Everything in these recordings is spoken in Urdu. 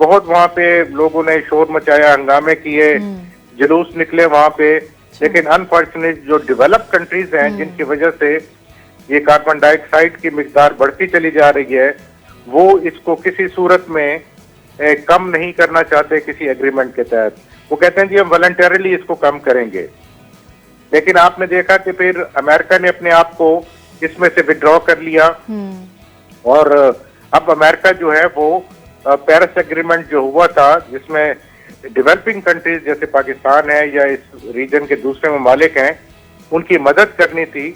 بہت وہاں پہ لوگوں نے شور مچایا, ہنگامے کیے, جلوس نکلے وہاں پہ, لیکن انفارچونیٹ جو ڈیولپ کنٹریز ہیں جن کی وجہ سے یہ کاربن ڈائی آکسائڈ کی مقدار بڑھتی چلی جا رہی ہے, وہ اس کو کسی صورت میں کم نہیں کرنا چاہتے کسی ایگریمنٹ کے تحت. وہ کہتے ہیں جی ہم والنٹریلی اس کو کم کریں گے, لیکن آپ نے دیکھا کہ پھر امریکہ نے اپنے آپ کو اس میں سے وڈرا کر لیا, اور اب امریکہ جو ہے وہ پیرس ایگریمنٹ جو ہوا تھا جس میں ڈیولپنگ کنٹریز جیسے پاکستان ہے یا اس ریجن کے دوسرے ممالک ہیں ان کی مدد کرنی تھی,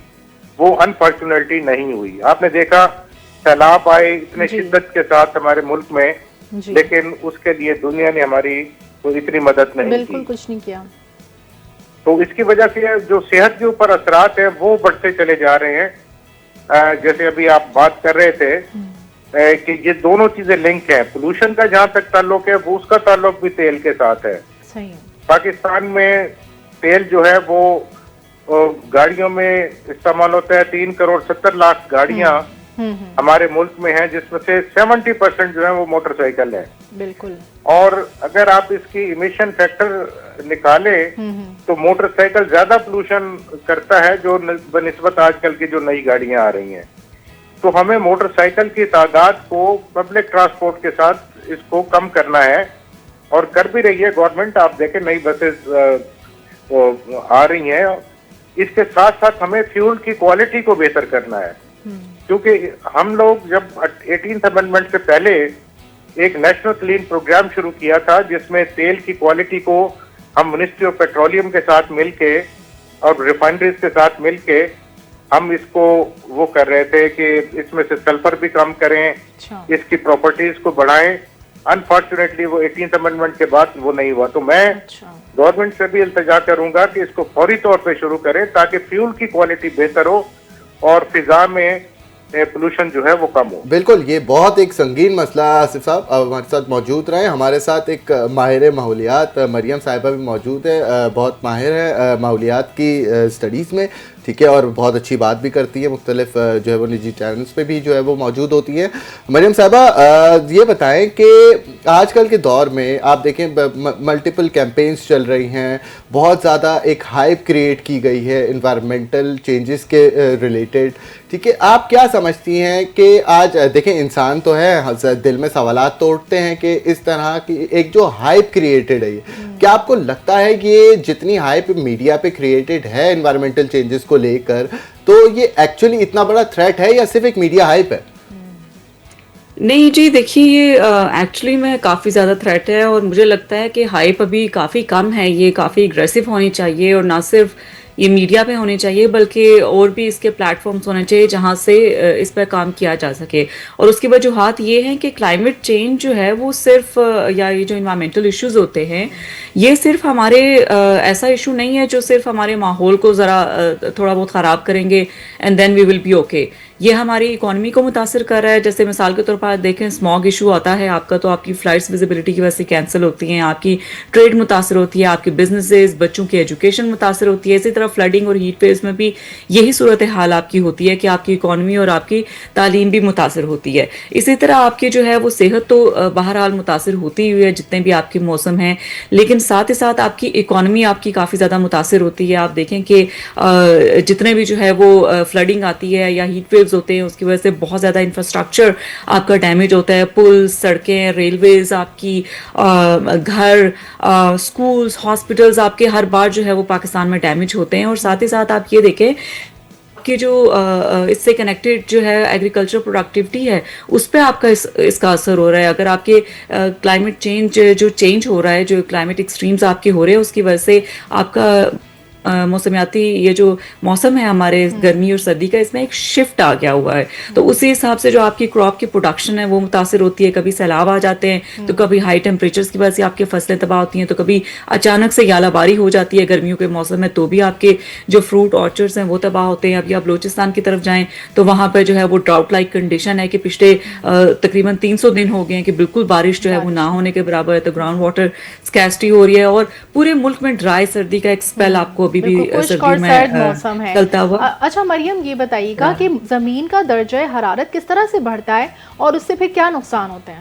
وہ انفارچونیٹلی نہیں ہوئی. آپ نے دیکھا سیلاب آئے اتنے شدت کے ساتھ ہمارے ملک میں, لیکن اس کے لیے دنیا نے ہماری کوئی اتنی مدد نہیں کی, بالکل کچھ نہیں کیا. تو اس کی وجہ سے جو صحت کے اوپر اثرات ہیں وہ بڑھتے چلے جا رہے ہیں. جیسے ابھی آپ بات کر رہے تھے کہ یہ دونوں چیزیں لنک ہیں. پولوشن کا جہاں تک تعلق ہے وہ اس کا تعلق بھی تیل کے ساتھ ہے. پاکستان میں تیل جو ہے وہ گاڑیوں میں استعمال ہوتا ہے, 3.70 کروڑ گاڑیاں ہمارے ملک میں ہیں, جس میں سے 70% جو ہے وہ موٹر سائیکل ہے. بالکل. اور اگر آپ اس کی امیشن فیکٹر نکالیں تو موٹر سائیکل زیادہ پولوشن کرتا ہے جو بنسبت آج کل کی جو نئی گاڑیاں آ رہی ہیں. تو ہمیں موٹر سائیکل کی تعداد کو پبلک ٹرانسپورٹ کے ساتھ اس کو کم کرنا ہے, اور کر بھی رہی ہے گورنمنٹ. آپ دیکھیں نئی بسز آ رہی ہیں. اس کے ساتھ ساتھ ہمیں فیول کی کوالٹی کو بہتر کرنا ہے, کیونکہ ہم لوگ جب 18th امینڈمنٹ سے پہلے ایک نیشنل کلین پروگرام شروع کیا تھا جس میں تیل کی کوالٹی کو ہم منسٹری آف پیٹرولیم کے ساتھ مل کے اور ریفائنریز کے ساتھ مل کے ہم اس کو وہ کر رہے تھے کہ اس میں سے سلفر بھی کم کریں, اس کی پراپرٹیز کو بڑھائیں. انفارچونیٹلی وہ 18th امینڈمنٹ کے بعد وہ نہیں ہوا. تو میں گورنمنٹ سے بھی التجا کروں گا کہ اس کو فوری طور پہ شروع کریں تاکہ فیول کی کوالٹی بہتر ہو اور فضا میں پولوشن جو ہے وہ کم ہو. بالکل, یہ بہت ایک سنگین مسئلہ. آصف صاحب ہمارے ساتھ موجود رہے. ہمارے ساتھ ایک ماہر ماحولیات مریم صاحبہ بھی موجود ہے, بہت ماہر ہے ماحولیات کی اسٹڈیز میں, ٹھیک ہے, اور بہت اچھی بات بھی کرتی ہے, مختلف جو ہے وہ نجی چینلز پہ بھی جو ہے وہ موجود ہوتی ہیں. مریم صاحبہ یہ بتائیں کہ آج کل کے دور میں آپ دیکھیں ملٹیپل کیمپینز چل رہی ہیں, بہت زیادہ ایک ہائپ کریٹ کی گئی ہے انوائرمنٹل چینجز کے ریلیٹڈ, ٹھیک ہے. آپ کیا سمجھتی ہیں کہ آج دیکھیں انسان تو ہے, دل میں سوالات تو اٹھتے ہیں کہ اس طرح کی ایک جو ہائپ کریٹڈ ہے, کیا آپ کو لگتا ہے کہ یہ جتنی ہائپ میڈیا پہ کریٹڈ ہے انوائرمنٹل چینجز کو لے کر, تو یہ ایکچولی اتنا بڑا تھریٹ ہے یا صرف ایک میڈیا ہائپ ہے؟ نہیں جی, دیکھیے یہ ایکچولی میں کافی زیادہ تھریٹ ہے, اور مجھے لگتا ہے کہ ہائپ ابھی کافی کم ہے. یہ کافی اگریسو ہونی چاہیے, اور نہ صرف یہ میڈیا پہ ہونے چاہیے بلکہ اور بھی اس کے پلیٹ فارمز ہونے چاہیے جہاں سے اس پہ کام کیا جا سکے. اور اس کی وجوہات یہ ہیں کہ کلائمیٹ چینج جو ہے وہ صرف یا یہ جو انوائرمنٹل ایشوز ہوتے ہیں یہ صرف ہمارے ایسا ایشو نہیں ہے جو صرف ہمارے ماحول کو ذرا تھوڑا بہت خراب کریں گے and then we will be okay. یہ ہماری اکانومی کو متاثر کر رہا ہے. جیسے مثال کے طور پر دیکھیں اسموگ ایشو آتا ہے آپ کا, تو آپ کی فلائٹس ویزیبلٹی کی وجہ سے کینسل ہوتی ہیں, آپ کی ٹریڈ متاثر ہوتی ہے, آپ کے بزنسز, بچوں کی ایجوکیشن متاثر ہوتی ہے. اسی طرح فلڈنگ اور ہیٹ ویوز میں بھی یہی صورتحال آپ کی ہوتی ہے کہ آپ کی اکانومی اور آپ کی تعلیم بھی متاثر ہوتی ہے. اسی طرح آپ کی جو ہے وہ صحت تو بہرحال متاثر ہوتی ہوئی ہے جتنے بھی آپ کے موسم ہیں, لیکن ساتھ ہی ساتھ آپ کی اکانومی آپ کی کافی زیادہ متاثر ہوتی ہے. آپ دیکھیں کہ جتنے بھی جو ہے وہ فلڈنگ آتی ہے یا ہیٹ ویوز ہوتے ہیں اس کی وجہ سے بہت زیادہ انفراسٹرکچر آپ کا ڈیمیج ہوتا ہے. پل, سڑکیں, ریلویز, آپ کی گھر, اسکولز, ہاسپٹلز آپ کے ہر بار جو ہے وہ پاکستان میں ڈیمیج ہوتے ہیں. اور ساتھ ہی ساتھ آپ یہ دیکھیں کہ جو اس سے کنیکٹڈ جو ہے ایگریکلچر پروڈکٹیوٹی ہے اس پہ آپ کا اس کا اثر ہو رہا ہے. اگر آپ کے کلائمیٹ چینج جو چینج ہو رہا ہے, جو کلائمیٹ ایکسٹریمز آپ کے ہو رہے ہیں, اس کی وجہ سے آپ کا موسمیاتی یہ جو موسم ہے ہمارے گرمی اور سردی کا, اس میں ایک شفٹ آ گیا ہوا ہے. تو اسی حساب سے جو آپ کی کراپ کی پروڈکشن ہے وہ متاثر ہوتی ہے. کبھی سیلاب آ جاتے ہیں تو کبھی ہائی ٹیمپریچرز کی وجہ سے آپ کی فصلیں تباہ ہوتی ہیں, تو کبھی اچانک سے یالہ باری ہو جاتی ہے گرمیوں کے موسم میں, تو بھی آپ کے جو فروٹ آرچرڈز ہیں وہ تباہ ہوتے ہیں. ابھی آپ بلوچستان کی طرف جائیں تو وہاں پہ جو ہے وہ ڈراؤٹ لائک کنڈیشن ہے کہ پچھلے تقریباً 300 دن ہو گئے ہیں کہ بالکل بارش جو ہے وہ نہ ہونے کے برابر ہے. تو گراؤنڈ واٹر اسکیسٹی ہو رہی ہے, اور پورے ملک میں ڈرائی سردی کا ایک اسپیل آپ کو ابھی بھی موسم ہے چلتا ہوا. اچھا مریم یہ بتائیے گا کہ زمین کا درجہ حرارت کس طرح سے بڑھتا ہے اور اس سے پھر کیا نقصان ہوتے ہیں؟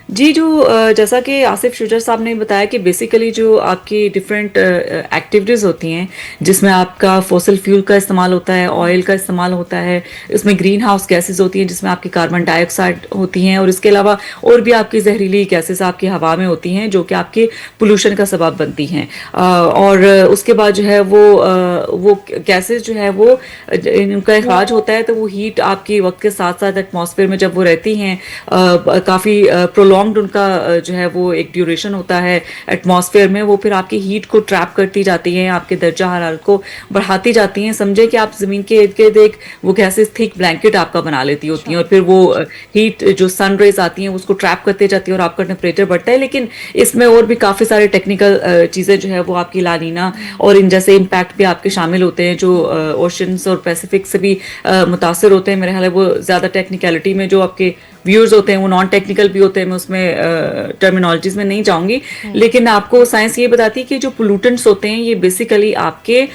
جی جو جیسا کہ آصف شجر صاحب نے بتایا کہ بیسیکلی جو آپ کی ڈفرینٹ ایکٹیویٹیز ہوتی ہیں جس میں آپ کا فوسل فیول کا استعمال ہوتا ہے, آئل کا استعمال ہوتا ہے, اس میں گرین ہاؤس گیسز ہوتی ہیں جس میں آپ کی کاربن ڈائی آکسائڈ ہوتی ہیں, اور اس کے علاوہ اور بھی آپ کی زہریلی گیسز آپ کی ہوا میں ہوتی ہیں جو کہ آپ کے پولوشن کا سبب بنتی ہیں. اور اس کے بعد جو ہے وہ گیسز جو ہے وہ ان کا اخراج ہوتا ہے تو وہ ہیٹ آپ کی وقت کے ساتھ ساتھ ایٹماسفیئر میں جب وہ رہتی ہیں کافی پرولونگڈ ان کا جو ہے وہ ایک ڈیوریشن ہوتا ہے ایٹماسفیئر میں, وہ پھر آپ کی ہیٹ کو ٹریپ کرتی جاتی ہیں, آپ کے درجہ حرارت کو بڑھاتی جاتی ہیں. سمجھے کہ آپ زمین کے ارد گرد ایک وہ گیسز تھک بلینکٹ آپ کا بنا لیتی ہوتی ہیں, اور پھر وہ ہیٹ جو سن ریز آتی ہیں اس کو ٹریپ کرتے جاتی ہیں اور آپ کا ٹیمپریچر بڑھتا ہے. لیکن اس میں اور بھی کافی سارے ٹیکنیکل چیزیں جو ہے وہ آپ کی لانینا اور ان جیسے امپیکٹ بھی آپ کے شامل ہوتے ہیں جو اوشنس اور پیسیفک سے بھی متاثر ہوتے ہیں. میرے خیال ہے وہ زیادہ ٹیکنیکلٹی میں جو آپ کے ویورز ہوتے ہیں وہ نان ٹیکنیکل بھی ہوتے ہیں, میں اس میں ٹرمینالوجیز میں نہیں جاؤں گی, لیکن آپ کو سائنس یہ بتاتی ہے کہ جو پولوٹنٹس ہوتے ہیں یہ بیسیکلی آپ کے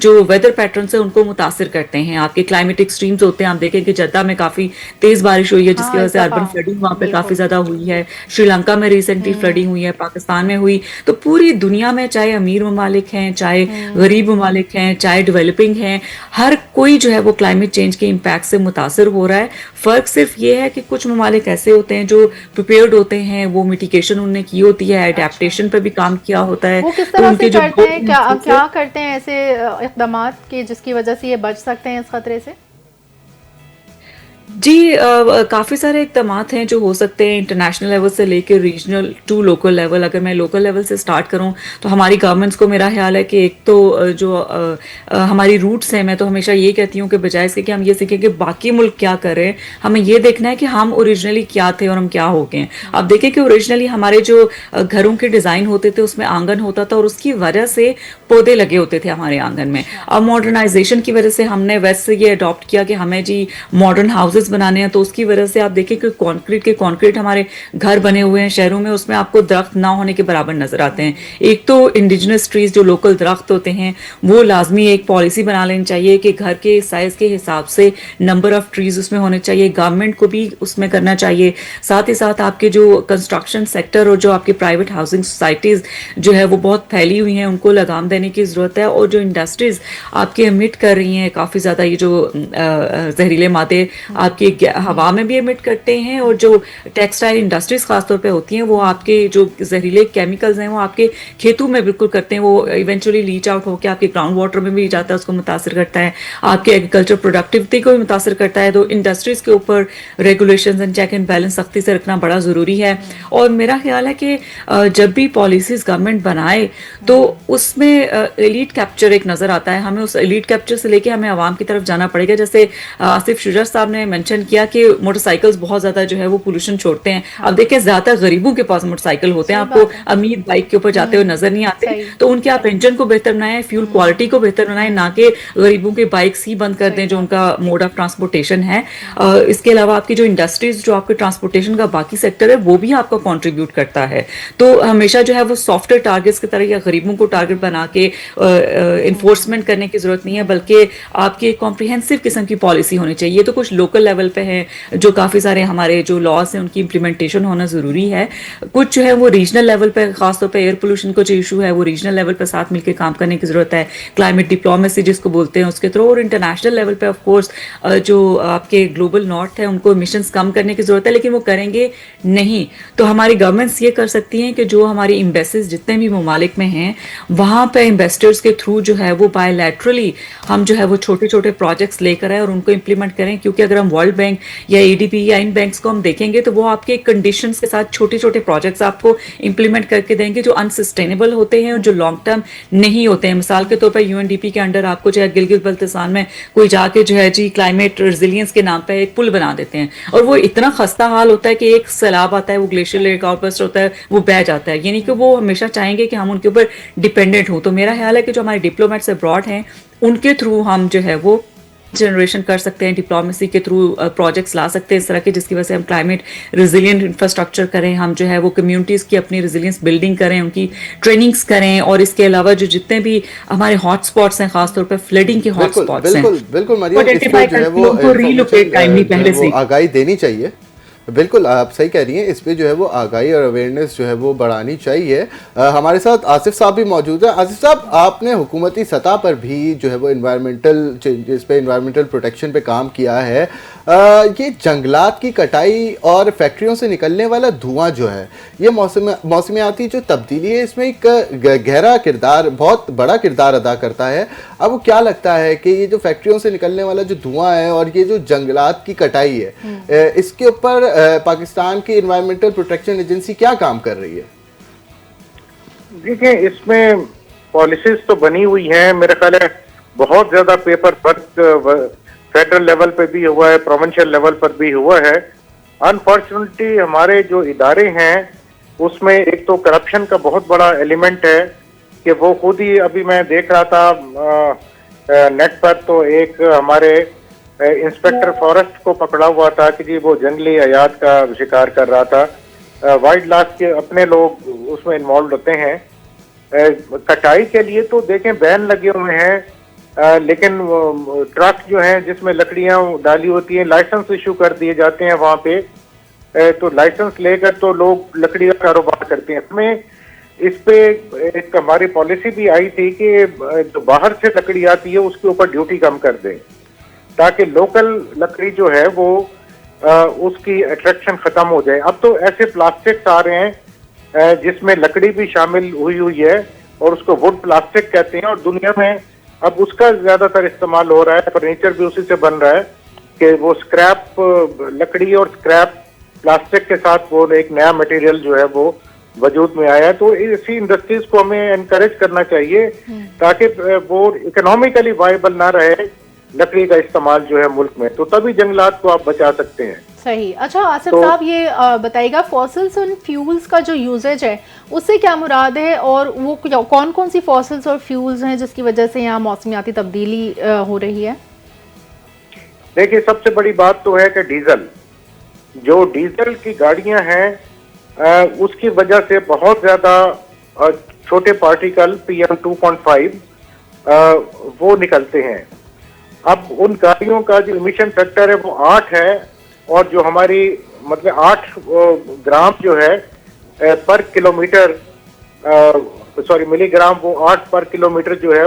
جو ویدر پیٹرنس ہیں ان کو متاثر کرتے ہیں. آپ کے کلائمیٹ ایکسٹریمز ہوتے ہیں, آپ دیکھیں کہ جدہ میں کافی تیز بارش ہوئی ہے جس کی وجہ سے اربن فلڈنگ وہاں پہ کافی زیادہ ہوئی ہے, شری لنکا میں ریسنٹلی فلڈنگ ہوئی ہے, پاکستان میں ہوئی. تو پوری دنیا میں چاہے امیر ممالک ہیں, چاہے غریب ممالک ہیں, چاہے ڈیولپنگ ہیں, ہر کوئی جو ہے وہ کلائمیٹ چینج کے امپیکٹ سے متاثر ہو رہا ہے. فرق صرف یہ ہے کہ کچھ ممالک ایسے ہوتے ہیں جو پریپیئرڈ ہوتے ہیں, وہ میٹیگیشن انہوں نے کی ہوتی ہے, ایڈیپٹیشن پہ بھی کام کیا ہوتا ہے. وہ کس تو طرح ان سے کے جو کرتے ہیں, کیا کرتے ہیں ایسے اقدامات کہ جس کی وجہ سے یہ بچ سکتے ہیں اس خطرے سے؟ جی کافی سارے اقدامات ہیں جو ہو سکتے ہیں انٹرنیشنل لیول سے لے کے ریجنل ٹو لوکل لیول. اگر میں لوکل لیول سے سٹارٹ کروں تو ہماری گورنمنٹس کو میرا خیال ہے کہ ایک تو جو ہماری روٹس ہیں, میں تو ہمیشہ یہ کہتی ہوں کہ بجائے اس کے کہ ہم یہ سیکھیں کہ باقی ملک کیا کر رہے ہیں, ہمیں یہ دیکھنا ہے کہ ہم اوریجنلی کیا تھے اور ہم کیا ہو گئے ہیں. آپ دیکھیں کہ اوریجنلی ہمارے جو گھروں کے ڈیزائن ہوتے تھے اس میں آنگن ہوتا تھا اور اس کی وجہ سے پودے لگے ہوتے تھے ہمارے آنگن میں. اب ماڈرنائزیشن کی وجہ سے ہم نے ویسٹ سے یہ اڈاپٹ کیا کہ ہمیں جی ماڈرن ہاؤسز بنانے ہیں, تو اس کی وجہ سے آپ دیکھیں کہ کانکریٹ ہمارے گھر بنے ہوئے ہیں شہروں میں, اس میں آپ کو درخت نہ ہونے کے برابر نظر آتے ہیں. ایک تو انڈیجنس ٹریز جو لوکل درخت ہوتے ہیں وہ لازمی ایک پالیسی بنا لینی چاہیے کہ گھر کے سائز کے حساب سے نمبر آف ٹریز اس میں ہونے چاہیے, گورنمنٹ کو بھی اس میں کرنا چاہیے. ساتھ ہی ساتھ آپ کے جو کنسٹرکشن سیکٹر اور جو آپ کے پرائیویٹ ہاؤسنگ سوسائٹیز جو ہے وہ بہت پھیلی ہوئی ہیں, ان کو لگام دینے کی ضرورت ہے. اور جو انڈسٹریز آپ کے امٹ کر رہی ہیں کافی زیادہ یہ جو زہریلے مادے آپ کی ہوا میں بھی امٹ کرتے ہیں, اور جو ٹیکسٹائل انڈسٹریز خاص طور پہ ہوتی ہیں وہ آپ کے جو زہریلے کیمیکلز ہیں وہ آپ کے کھیتوں میں بالکل کرتے ہیں, وہ ایونچولی لیچ آؤٹ ہو کے آپ کے گراؤنڈ واٹر میں بھی جاتا ہے, اس کو متاثر کرتا ہے, آپ کے ایگریکلچر پروڈکٹیوٹی کو بھی متاثر کرتا ہے. تو انڈسٹریز کے اوپر regulations and check and balance سختی سے رکھنا بڑا ضروری ہے. اور میرا خیال ہے کہ جب بھی پالیسیز گورنمنٹ بنائے تو اس میں ایلیٹ کیپچر ایک نظر آتا ہے, ہمیں اس ایلیٹ کیپچر سے لے کے ہمیں عوام کی طرف جانا پڑے گا. جیسے آصف شجر صاحب نے مینشن کیا کہ موٹر سائیکلز بہت زیادہ جو ہے وہ پولوشن چھوڑتے ہیں. اب دیکھیں زیادہ غریبوں کے پاس موٹر سائیکل ہوتے ہیں, آپ کو امیر بائک کے اوپر جاتے ہوئے نظر نہیں آتے, تو ان کے آپ انجن کو بہتر بنائیں, فیول کوالٹی کو بہتر بنائیں, نہ کہ غریبوں کے بائکس ہی بند کر دیں جو ان کا موڈ آف ٹرانسپورٹیشن ہے. اس کے علاوہ آپ کی جو انڈسٹریز جو آپ کے ٹرانسپورٹیشن کا باقی سیکٹر ہے وہ بھی آپ کا کنٹریبیوٹ کرتا ہے. تو ہمیشہ جو ہے وہ سافٹ ویئر ٹارگیٹس کی طرح یا غریبوں کو ٹارگیٹ بنا کے انفورسمنٹ کرنے کی ضرورت نہیں ہے, بلکہ آپ کی ایک کمپریہنسو قسم کی پالیسی ہونی چاہیے. تو کچھ لوکل لیول پہ ہے جو کافی سارے ہمارے جو لاس ہیں ان کی امپلیمنٹیشن ہونا ضروری ہے. کچھ جو ہے وہ ریجنل لیول پہ, خاص طور پہ ایئر پولوشن کا جو ایشو ہے وہ ریجنل لیول پہ ساتھ مل کے کام کرنے کی ضرورت ہے, کلائمیٹ ڈپلومیسی جس کو بولتے ہیں اس کے تھرو. اور انٹرنیشنل لیول پہ آف کورس جو آپ کے گلوبل نارتھ ہے ان کو ایمیشنز کم کرنے کی ضرورت ہے, لیکن وہ کریں گے نہیں. تو ہماری گورنمنٹس یہ کر سکتی ہیں کہ جو ہماری ایمبیسیز جتنے بھی ممالک میں ہیں وہاں پہ انویسٹرز کے تھرو جو ہے وہ بائی لیٹرلی ہم جو ہے وہ چھوٹے چھوٹے پروجیکٹس لے کر آئے اور ان کو امپلیمنٹ کریں. کیونکہ اگر ہم ورلڈ بینک یا ADB یا ان بینکس کو ہم دیکھیں گے تو وہ آپ کے کنڈیشنز کے ساتھ چھوٹے چھوٹے پروجیکٹس آپ کو امپلیمنٹ کر کے دیں گے جو انسسٹینیبل ہوتے ہیں اور جو لانگ ٹرم نہیں ہوتے ہیں. مثال کے طور پر UNDP کے انڈر آپ کو جو ہے گلگت بلتستان میں کوئی جا کے جو ہے جی کلائمیٹ ریزیلینس کے نام پہ ایک پل بنا دیتے ہیں, اور وہ اتنا خستہ حال ہوتا ہے کہ ایک سیلاب آتا ہے, وہ گلیشیئر لیک آؤٹ برسٹ ہوتا ہے, وہ بہہ جاتا ہے. یعنی کہ وہ ہمیشہ چاہیں گے کہ ہم ان کے اوپر ڈیپینڈنٹ ہوں. تو میرا خیال ہے کہ جو ہمارے ڈپلومیٹس ابراڈ ہیں ان کے تھرو ہم جو ہے وہ جنریشن کر سکتے ہیں, ڈپلومیسی کے تھرو پروجیکٹس لا سکتے ہیں اس طرح کے جس کی وجہ سے ہم کلائمیٹ ریزیلینٹ انفراسٹرکچر کریں, ہم جو ہے وہ کمیونٹیز کی اپنی ریزیلینس بلڈنگ کریں, ان کی ٹریننگز کریں. اور اس کے علاوہ جو جتنے بھی ہمارے ہاٹ سپاٹس ہیں خاص طور پہ فلڈنگ کے ہاٹ سپاٹس ہیں بالکل مریم, اس پہ جو ہے وہ آگاہی دینی چاہیے بالکل آپ صحیح کہہ رہی ہیں, اس پہ جو ہے وہ آگاہی اور اویئرنیس جو ہے وہ بڑھانی چاہیے. ہمارے ساتھ آصف صاحب بھی موجود ہیں. آصف صاحب, آپ نے حکومتی سطح پر بھی جو ہے وہ انوائرمنٹل چینجز پہ, انوائرمنٹل پروٹیکشن پہ کام کیا ہے. یہ جنگلات کی کٹائی اور فیکٹریوں سے نکلنے والا دھواں جو ہے, یہ موسمیاتی جو تبدیلی ہے اس میں ایک گہرا کردار, بہت بڑا کردار ادا کرتا ہے. اب وہ کیا لگتا ہے کہ یہ جو فیکٹریوں سے نکلنے والا جو دھواں ہے اور یہ جو جنگلات کی کٹائی ہے, اس کے اوپر پاکستان کی انوائرمنٹل پروٹیکشن ایجنسی کیا کام کر رہی ہے؟ دیکھیں, اس میں پالیسیز تو بنی ہوئی ہیں, میرا خیال ہے بہت زیادہ پیپر ورک فیڈرل لیول پہ بھی ہوا ہے, پروونشل لیول پر بھی ہوا ہے. انفارچونیٹلی ہمارے جو ادارے ہیں اس میں ایک تو کرپشن کا بہت بڑا ایلیمنٹ ہے کہ وہ خود ہی, ابھی میں دیکھ رہا تھا نیٹ پر, تو ایک ہمارے انسپیکٹر فارسٹ کو پکڑا ہوا تھا کہ جی وہ جنگلی حیات کا شکار کر رہا تھا. وائلڈ لائف کے اپنے لوگ اس میں انوالوڈ ہوتے ہیں. کٹائی کے لیے تو دیکھیں بین لگے ہوئے ہیں, لیکن ٹرک جو ہیں جس میں لکڑیاں ڈالی ہوتی ہیں لائسنس ایشو کر دیے جاتے ہیں وہاں پہ, تو لائسنس لے کر تو لوگ لکڑی کا کاروبار کرتے ہیں. ہمیں اس پہ ایک ہماری پالیسی بھی آئی تھی کہ جو باہر سے لکڑی آتی ہے اس کے اوپر ڈیوٹی کم کر دیں تاکہ لوکل لکڑی جو ہے وہ اس کی اٹریکشن ختم ہو جائے. اب تو ایسے پلاسٹکس آ رہے ہیں جس میں لکڑی بھی شامل ہوئی ہے اور اس کو ووڈ پلاسٹک کہتے ہیں, اور دنیا میں اب اس کا زیادہ تر استعمال ہو رہا ہے. فرنیچر بھی اسی سے بن رہا ہے کہ وہ اسکریپ لکڑی اور اسکریپ پلاسٹک کے ساتھ وہ ایک نیا مٹیریل جو ہے وہ وجود میں آیا ہے. تو اسی انڈسٹریز کو ہمیں انکریج کرنا چاہیے تاکہ وہ اکنامیکلی وائبل نہ رہے لکڑی کا استعمال جو ہے ملک میں, تو تبھی جنگلات کو آپ بچا سکتے ہیں. صحیح. اچھا آصف صاحب, یہ بتائیے گا فاسلس اور فیولز کا جو یوزیج ہے اس سے کیا مراد ہے, اور وہ کون کون سی فاسلس اور فیولز ہیں جس کی وجہ سے یہاں موسمیاتی تبدیلی ہو رہی ہے؟ دیکھیے, سب سے بڑی بات تو ہے کہ ڈیزل, جو ڈیزل کی گاڑیاں ہیں اس کی وجہ سے بہت زیادہ چھوٹے پارٹیکل PM2.5 وہ نکلتے ہیں. اب ان گاڑیوں کا جو امیشن فیکٹر ہے وہ 8 ہے, اور جو ہماری مطلب 8 گرام جو ہے پر کلومیٹر, ملی گرام, وہ 8 پر کلومیٹر جو ہے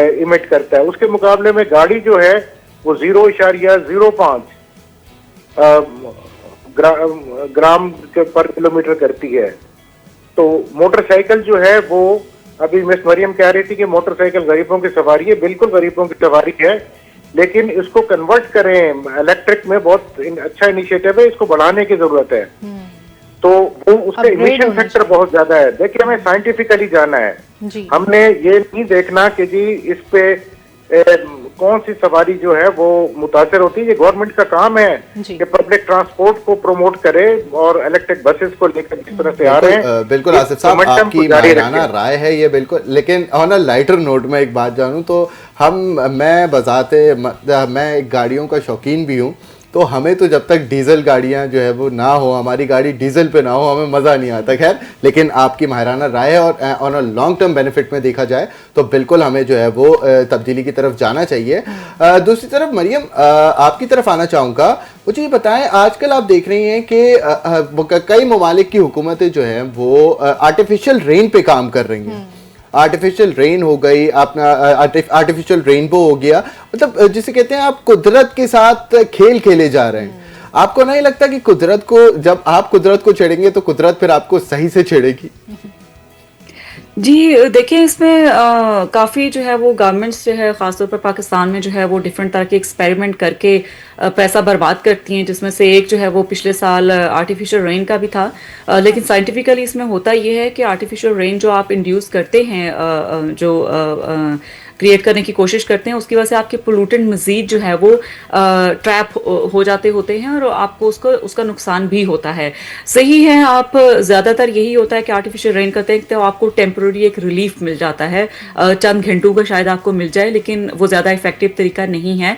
ایمٹ کرتا ہے. اس کے مقابلے میں گاڑی جو ہے وہ 0.05 گرام پر کلومیٹر کرتی ہے. تو موٹر سائیکل جو ہے وہ, ابھی مس مریم کہہ رہی تھی کہ موٹر سائیکل غریبوں کی سواری ہے, بالکل غریبوں کی سواری ہے, لیکن اس کو کنورٹ کریں الیکٹرک میں, بہت اچھا انیشیٹو ہے, اس کو بڑھانے کی ضرورت ہے. تو وہ اس کا ایمیشن فیکٹر بہت زیادہ ہے. دیکھیے, ہمیں سائنٹیفکلی جانا ہے, ہم نے یہ نہیں دیکھنا کہ جی اس پہ کون سی سواری جو ہے وہ متاثر ہوتی ہے. یہ گورنمنٹ کا کام ہے کہ پبلک ٹرانسپورٹ کو پروموٹ کرے, اور الیکٹرک بسز کو لے کر جس طرح سے آ رہے ہیں. بالکل آصف صاحب, آپ کی ماہرانہ رائے ہے یہ بالکل, لیکن آن اے لائٹر نوٹ میں ایک بات جانوں تو میں ایک گاڑیوں کا شوقین بھی ہوں, تو ہمیں تو جب تک ڈیزل گاڑیاں جو ہے وہ نہ ہو, ہماری گاڑی ڈیزل پہ نہ ہو, ہمیں مزہ نہیں آتا. خیر, لیکن آپ کی ماہرانہ رائے ہے, اور آن اے لانگ ٹرم بینیفٹ میں دیکھا جائے تو بالکل ہمیں جو ہے وہ تبدیلی کی طرف جانا چاہیے. دوسری طرف مریم, آپ کی طرف آنا چاہوں گا. مجھے یہ بتائیں, آج کل آپ دیکھ رہی ہیں کہ کئی ممالک کی حکومتیں جو ہیں وہ آرٹیفیشل رین پہ کام کر رہی ہیں. آرٹیفیشل رین ہو گئی, اپنا آرٹیفیشل رینبو ہو گیا, مطلب جسے کہتے ہیں آپ قدرت کے ساتھ کھیل کھیلے جا رہے ہیں. آپ کو نہیں لگتا کہ قدرت کو, جب آپ قدرت کو چھیڑیں گے تو قدرت پھر آپ کو صحیح سے چھیڑے گی؟ جی دیکھیں, اس میں کافی جو ہے وہ گورنمنٹس جو ہے خاص طور پر پاکستان میں جو ہے وہ ڈفرینٹ طرح کے ایکسپیریمنٹ کر کے پیسہ برباد کرتی ہیں, جس میں سے ایک جو ہے وہ پچھلے سال آرٹیفیشل رین کا بھی تھا. لیکن سائنٹیفکلی اس میں ہوتا یہ ہے کہ آرٹیفیشل رین جو آپ انڈیوس کرتے ہیں, جو کریٹ کرنے کی کوشش کرتے ہیں, اس کی وجہ سے آپ کے پولوٹنٹ مزید جو ہے وہ ٹریپ ہو جاتے ہوتے ہیں, اور آپ کو اس کا نقصان بھی ہوتا ہے. صحیح ہے, آپ زیادہ تر یہی ہوتا ہے کہ آرٹیفیشل رین کرتے ہیں تو آپ کو ٹیمپرری ایک ریلیف مل جاتا ہے, چند گھنٹوں کا شاید آپ کو مل جائے, لیکن وہ زیادہ افیکٹو طریقہ نہیں ہے.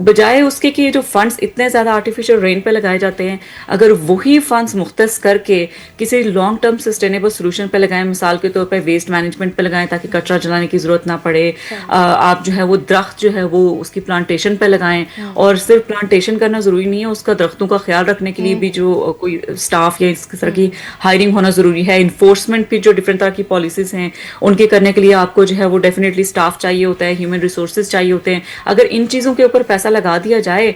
بجائے اس کے کہ جو فنڈس اتنے زیادہ آرٹیفیشل رین پہ لگائے جاتے ہیں, اگر وہی فنڈس مختص کر کے کسی لانگ ٹرم سسٹینیبل سولوشن پہ لگائیں, مثال کے طور پہ ویسٹ مینجمنٹ پہ لگائیں تاکہ کچرا جلانے کی ضرورت نہ پڑے, آپ جو ہے وہ درخت جو ہے وہ اس کی پلانٹیشن پہ لگائیں. اور صرف پلانٹیشن کرنا ضروری نہیں ہے, اس کا درختوں کا خیال رکھنے کے لیے بھی جو کوئی اسٹاف یا اس طرح کی ہائرنگ ہونا ضروری ہے. انفورسمنٹ بھی جو ڈفرنٹ طرح کی پالیسیز ہیں ان کے کرنے کے لیے آپ کو جو ہے وہ ڈیفینیٹلی اسٹاف چاہیے ہوتا ہے, ہیومن ریسورسز چاہیے ہوتے ہیں. اگر ان چیزوں کے اوپر پیسہ لگا دیا جائے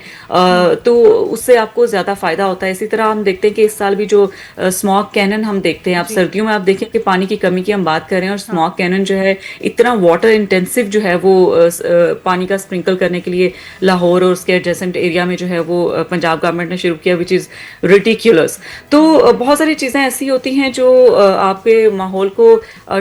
تو اس سے آپ کو زیادہ فائدہ ہوتا ہے. اسی طرح ہم دیکھتے ہیں کہ اس سال بھی جو اسموک کینن ہم دیکھتے ہیں, آپ سردیوں میں آپ دیکھیں کہ پانی کی کمی کی ہم بات کر رہے ہیں, اور اسموک کینن جو ہے اتنا واٹر انٹینسو جو ہے وہ پانی کا اسپرنکل کرنے کے لیے لاہور اور اس کے ایڈجسنٹ ایریا میں جو ہے وہ پنجاب گورنمنٹ نے شروع کیا, وچ از ریڈیکولس. تو بہت ساری چیزیں ایسی ہوتی ہیں جو آپ کے ماحول کو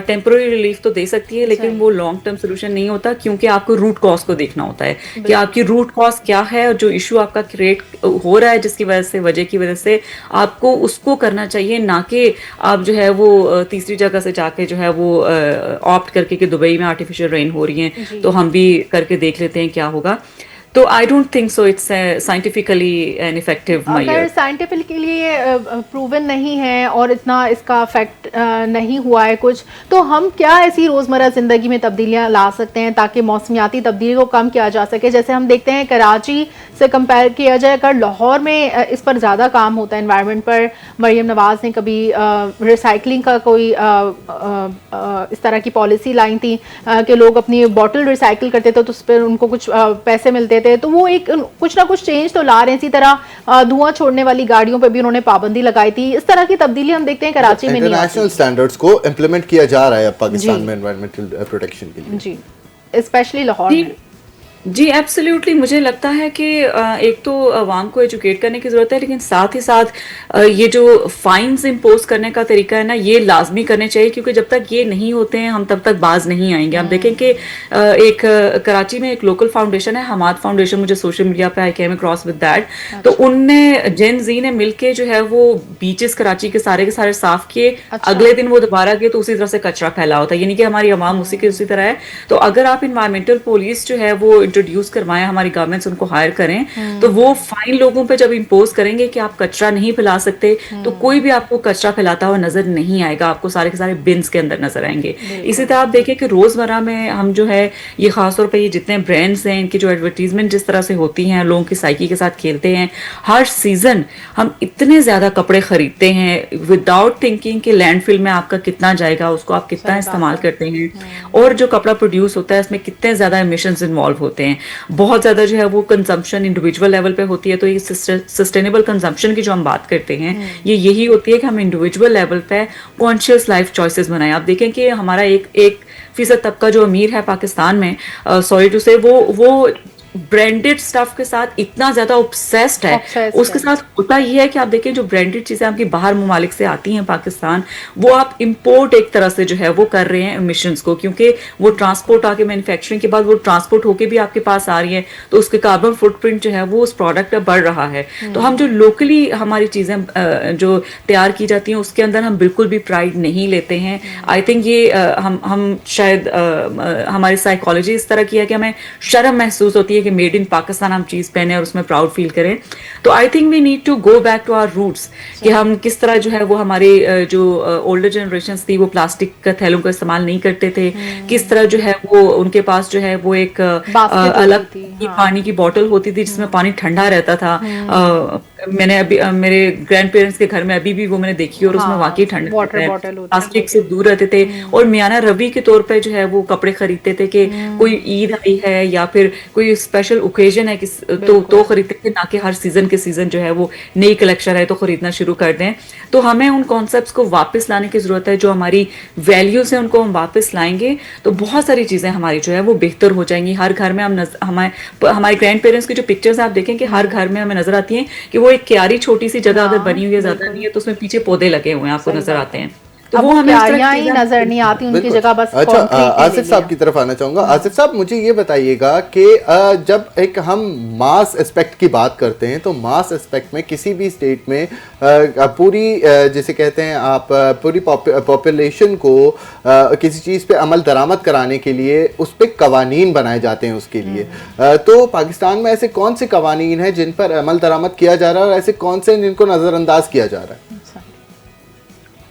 ٹیمپرری ریلیف تو دے سکتی ہے, لیکن وہ لانگ ٹرم سولوشن نہیں ہوتا, کیونکہ آپ کو روٹ کاز کو دیکھنا ہوتا ہے کہ آپ کی روٹ کاز کیا ہے, اور جو ایشو آپ کا کریٹ ہو رہا ہے جس کی وجہ سے آپ کو اس کو کرنا چاہیے, نہ کہ آپ جو ہے وہ تیسری جگہ سے جا کے جو ہے وہ آپٹ کر کے کہ دبئی میں آرٹیفیشل رین ہو رہی ہیں تو ہم بھی کر کے دیکھ لیتے ہیں کیا ہوگا. تو I don't think so it's scientifically an effective measure. اگر سائنٹیفکلی پروون نہیں ہے اور اتنا اس کا افیکٹ نہیں ہوا ہے کچھ, تو ہم کیا ایسی روزمرہ زندگی میں تبدیلیاں لا سکتے ہیں تاکہ موسمیاتی تبدیلی کو کم کیا جا سکے؟ جیسے ہم دیکھتے ہیں کراچی سے کمپیئر کیا جائے اگر لاہور میں اس پر زیادہ کام ہوتا ہے انوائرمنٹ پر. مریم نواز نے کبھی ریسائکلنگ کا کوئی اس طرح کی پالیسی لائی تھی کہ لوگ اپنی بوٹل ریسائکل کرتے تھے تو اس پر ان کو کچھ پیسے ملتے تھے, تو وہ ایک کچھ نہ کچھ چینج تو لا رہے ہیں. اسی طرح دھواں چھوڑنے والی گاڑیوں پہ بھی انہوں نے پابندی لگائی تھی. اس طرح کی تبدیلی ہم دیکھتے ہیں کراچی میں نہیں آتی. انٹرنیشنل سٹینڈرڈز کو امپلیمنٹ کیا جا رہا ہے پاکستان میں انوائرمنٹل پروٹیکشن کے لیے. جی, اسپیشلی لاہور میں. جی ایبسلیوٹلی, مجھے لگتا ہے کہ ایک تو عوام کو ایجوکیٹ کرنے کی ضرورت ہے, لیکن ساتھ ہی ساتھ یہ جو فائنز امپوز کرنے کا طریقہ ہے نا, یہ لازمی کرنے چاہیے, کیونکہ جب تک یہ نہیں ہوتے ہیں ہم تب تک باز نہیں آئیں گے. ہم دیکھیں کہ ایک کراچی میں ایک لوکل فاؤنڈیشن ہے, حماد فاؤنڈیشن, مجھے سوشل میڈیا پہ I came across with that. تو ان نے جین زی نے مل کے جو ہے وہ بیچز کراچی کے سارے صاف کیے. اگلے دن وہ دوبارہ گئے تو اسی طرح سے کچرا پھیلا ہوتا ہے, یعنی کہ ہماری عوام اسی طرح ہے. تو اگر آپ انوائرمنٹل پولیس جو ہے وہ انٹروڈیوس کروائیں, ہماری گورنمنٹس ان کو ہائر کریں, تو وہ فائن لوگوں پہ جب امپوز کریں گے کہ آپ کچرا نہیں پھیلا سکتے, تو کوئی بھی آپ کو کچرا پھیلاتا ہوا نظر نہیں آئے گا, آپ کو سارے کے سارے بنس کے اندر نظر آئیں گے. اسی طرح آپ دیکھیں کہ روزمرہ میں ہم جو ہے یہ خاص طور پہ یہ جتنے برانڈس ہیں ان کی جو ایڈورٹیزمنٹ جس طرح سے ہوتی ہیں, لوگوں کی سائیکی کے ساتھ کھیلتے ہیں. ہر سیزن ہم اتنے زیادہ کپڑے خریدتے ہیں وداؤٹ تھنکنگ کہ لینڈ فل میں آپ کا کتنا جائے گا, اس کو آپ کتنا استعمال کرتے ہیں, اور جو کپڑا پروڈیوس ہوتا ہے اس میں کتنے زیادہ ایمیشنز انوالو ہوتے ہیں. بہت زیادہ جو ہے وہ کنزمپشن انڈیویجول لیول پہ ہوتی ہے. تو یہ سسٹینیبل کنزمپشن کی جو ہم بات کرتے ہیں یہ یہی ہوتی ہے کہ ہم انڈیویجول لیول پہ کانشیس لائف چوائسیز بنائیں. آپ دیکھیں کہ ہمارا 1% طبقہ جو امیر ہے پاکستان میں, سوری ٹو سے, وہ برانڈیڈ سٹف کے ساتھ اتنا زیادہ obsessed ہے. اس کے ساتھ ہوتا یہ ہے کہ آپ دیکھیں جو برانڈیڈ چیزیں آپ کی باہر ممالک سے آتی ہیں پاکستان, وہ آپ امپورٹ ایک طرح سے جو ہے وہ کر رہے ہیں ایمیشنز کو, کیونکہ وہ ٹرانسپورٹ آ کے مینوفیکچرنگ کے بعد وہ ٹرانسپورٹ ہو کے بھی آپ کے پاس آ رہی ہے, تو اس کے کاربن فٹ پرنٹ جو ہے وہ اس پروڈکٹ پہ بڑھ رہا ہے. تو ہم جو لوکلی ہماری چیزیں جو تیار کی جاتی ہیں اس کے اندر ہم بالکل بھی پرائڈ نہیں لیتے ہیں. آئی تھنک یہ ہم شاید ہماری سائیکالوجی اس طرح کی ہے کہ ہمیں شرم محسوس ہوتی ہے کہ میڈ ان پاکستان ہم چیز پہنے اور اس میں پراؤڈ فیل کریں. تو I think we need to go back to our roots, کہ ہم کس طرح جو ہے وہ ہماری جو اولڈر جنریشنز تھی وہ پلاسٹک کا تھیلوں کا استعمال نہیں کرتے تھے, کس طرح جو ہے وہ ان کے پاس جو ہے وہ ایک الگ پانی کی بوٹل ہوتی تھی جس میں پانی ٹھنڈا رہتا تھا. میں نے ابھی میرے گرینڈ پیرنٹس کے گھر میں ابھی بھی وہ میں نے دیکھی, اور اس میں واقعی ٹھنڈا رہتا ہے, پلاسٹک سے دور رہتے تھے. اور میانہ روی کے طور پہ جو ہے وہ کپڑے خریدتے تھے کہ کوئی عید آئی ہے یا پھر کوئی اسپیشل اوکیزن ہے تو خریدتے تھے, نہ کہ ہر سیزن کے سیزن جو ہے وہ نئی کلیکشن ہے تو خریدنا شروع کر دیں. تو ہمیں ان کانسیپٹس کو واپس لانے کی ضرورت ہے, جو ہماری ویلیوز ہیں ان کو ہم واپس لائیں گے تو بہت ساری چیزیں ہماری جو ہے وہ بہتر ہو جائیں گی. ہر گھر میں ہمارے گرینڈ پیرنٹس کی جو پکچرز آپ دیکھیں کہ ہر گھر میں ہمیں نظر آتی ہیں کہ وہ ایک کیاری چھوٹی سی جگہ اگر بنی ہوئی ہے, زیادہ نہیں ہے, تو اس میں پیچھے پودے لگے ہوئے ہیں آپ کو نظر آتے ہیں. تو وہ ہمیں ہی نظر نہیں آتی, ان کی جگہ بس. اچھا, آصف صاحب کی طرف آنا چاہوں گا. آصف صاحب مجھے یہ بتائیے گا کہ جب ایک ہم ماس اسپیکٹ کی بات کرتے ہیں تو ماس اسپیکٹ میں کسی بھی اسٹیٹ میں پوری جیسے کہتے ہیں آپ پوری پاپولیشن کو کسی چیز پہ عمل درآمد کرانے کے لیے اس پہ قوانین بنائے جاتے ہیں اس کے لیے. تو پاکستان میں ایسے کون سے قوانین ہیں جن پر عمل درآمد کیا جا رہا ہے, اور ایسے کون سے جن کو نظر انداز کیا جا رہا ہے؟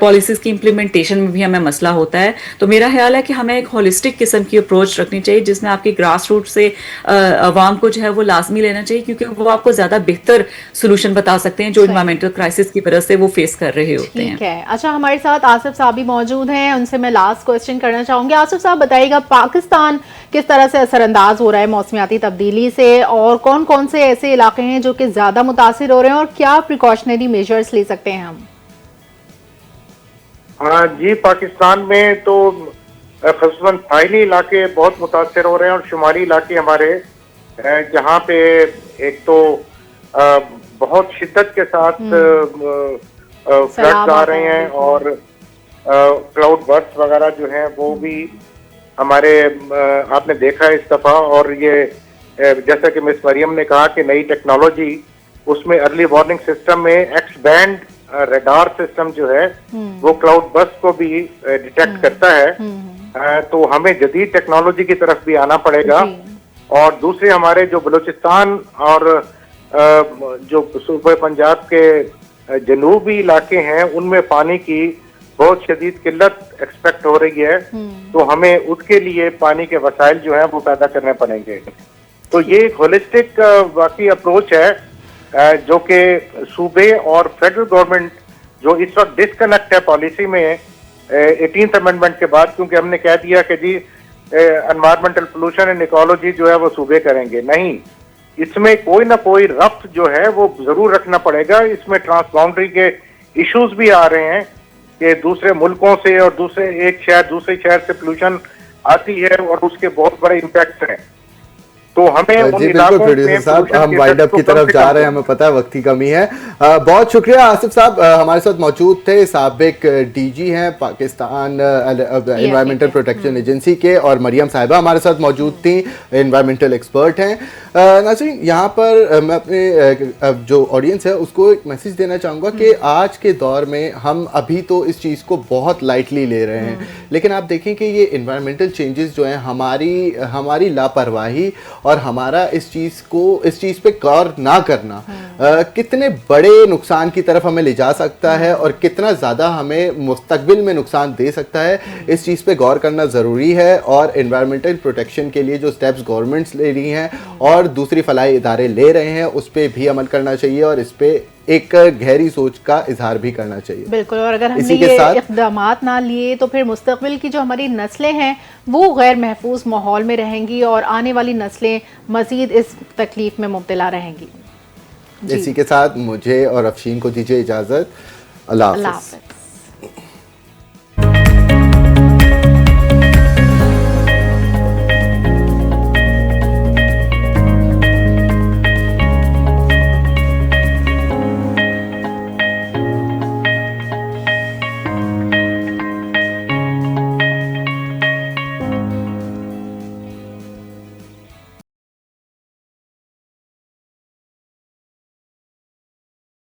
پالیسیز کی امپلیمنٹیشن میں بھی ہمیں مسئلہ ہوتا ہے. تو میرا خیال ہے کہ ہمیں ایک ہولسٹک قسم کی اپروچ رکھنی چاہیے جس میں آپ کی گراس روٹ سے عوام کو جو ہے وہ لازمی لینا چاہیے, کیونکہ وہ آپ کو زیادہ بہتر سولوشن بتا سکتے ہیں جو انوائرمنٹل کرائسس کی وجہ سے وہ فیس کر رہے ہوتے ہیں. ٹھیک ہے. اچھا, ہمارے ساتھ آصف صاحب بھی موجود ہیں, ان سے میں لاسٹ کوسچن کرنا چاہوں گی. آصف صاحب بتائیے گا, پاکستان کس طرح سے اثر انداز ہو رہا ہے موسمیاتی تبدیلی سے, اور کون کون سے ایسے علاقے ہیں جو کہ زیادہ متاثر ہو رہے ہیں, اور کیا پریکاشنری میجرز لے سکتے ہیں ہم؟ ہاں جی, پاکستان میں تو خصوصاً ساحلی علاقے بہت متاثر ہو رہے ہیں, اور شمالی علاقے ہمارے جہاں پہ ایک تو بہت شدت کے ساتھ فلڈز آ رہے ہیں, اور کلاؤڈ برسٹ وغیرہ جو ہیں وہ بھی ہمارے آپ نے دیکھا ہے اس دفعہ. اور یہ جیسا کہ مس مریم نے کہا کہ نئی ٹیکنالوجی, اس میں ارلی وارننگ سسٹم میں ایکس بینڈ ریڈار سسٹم جو ہے وہ کلاؤڈ برسٹ کو بھی ڈیٹیکٹ کرتا ہے. تو ہمیں جدید ٹیکنالوجی کی طرف بھی آنا پڑے گا. اور دوسرے ہمارے جو بلوچستان اور جو صوبہ پنجاب کے جنوبی علاقے ہیں ان میں پانی کی بہت شدید قلت ایکسپیکٹ ہو رہی ہے, تو ہمیں اس کے لیے پانی کے وسائل جو ہیں وہ پیدا کرنے پڑیں گے. تو یہ ایک ہولسٹک واقعی اپروچ ہے جو کہ صوبے اور فیڈرل گورنمنٹ جو اس وقت ڈسکنیکٹ ہے پالیسی میں 18th امینڈمنٹ کے بعد, کیونکہ ہم نے کہہ دیا کہ جی انوائرمنٹل پولوشن اینڈ ایکولوجی جو ہے وہ صوبے کریں گے. نہیں, اس میں کوئی نہ کوئی ربط جو ہے وہ ضرور رکھنا پڑے گا. اس میں ٹرانس باؤنڈری کے ایشوز بھی آ رہے ہیں کہ دوسرے ملکوں سے اور ایک شہر دوسرے شہر سے پولوشن آتی ہے اور اس کے بہت بڑے امپیکٹس ہیں. تو ہمیں جی بالکل پروڈیوسر صاحب, ہم وائنڈ اپ کی طرف جا رہے ہیں, ہمیں پتہ ہے وقت کی کمی ہے. بہت شکریہ آصف صاحب, ہمارے ساتھ موجود تھے, سابق ڈی جی ہیں پاکستان انوائرمنٹل پروٹیکشن ایجنسی کے, اور مریم صاحبہ ہمارے ساتھ موجود تھیں, انوائرمنٹل ایکسپرٹ ہیں. ناظرین, یہاں پر میں اپنے جو آڈینس ہے اس کو ایک میسج دینا چاہوں گا کہ آج کے دور میں ہم ابھی تو اس چیز کو بہت لائٹلی لے رہے ہیں, لیکن آپ دیکھیں کہ یہ انوائرمنٹل چینجز جو ہیں ہماری لاپرواہی اور ہمارا اس چیز پہ غور نہ کرنا کتنے بڑے نقصان کی طرف ہمیں لے جا سکتا ہے, اور کتنا زیادہ ہمیں مستقبل میں نقصان دے سکتا ہے. اس چیز پہ غور کرنا ضروری ہے, اور انوائرمنٹل پروٹیکشن کے لیے جو سٹیپس گورنمنٹس لے رہی ہیں اور دوسری فلاحی ادارے لے رہے ہیں اس پہ بھی عمل کرنا چاہیے, اور اس پہ ایک گہری سوچ کا اظہار بھی کرنا چاہیے. بالکل, اور اگر ہم نے یہ اقدامات نہ لیے تو پھر مستقبل کی جو ہماری نسلیں ہیں وہ غیر محفوظ ماحول میں رہیں گی, اور آنے والی نسلیں مزید اس تکلیف میں مبتلا رہیں گی. اسی کے ساتھ مجھے اور افشین کو دیجیے اجازت. اللہ حافظ.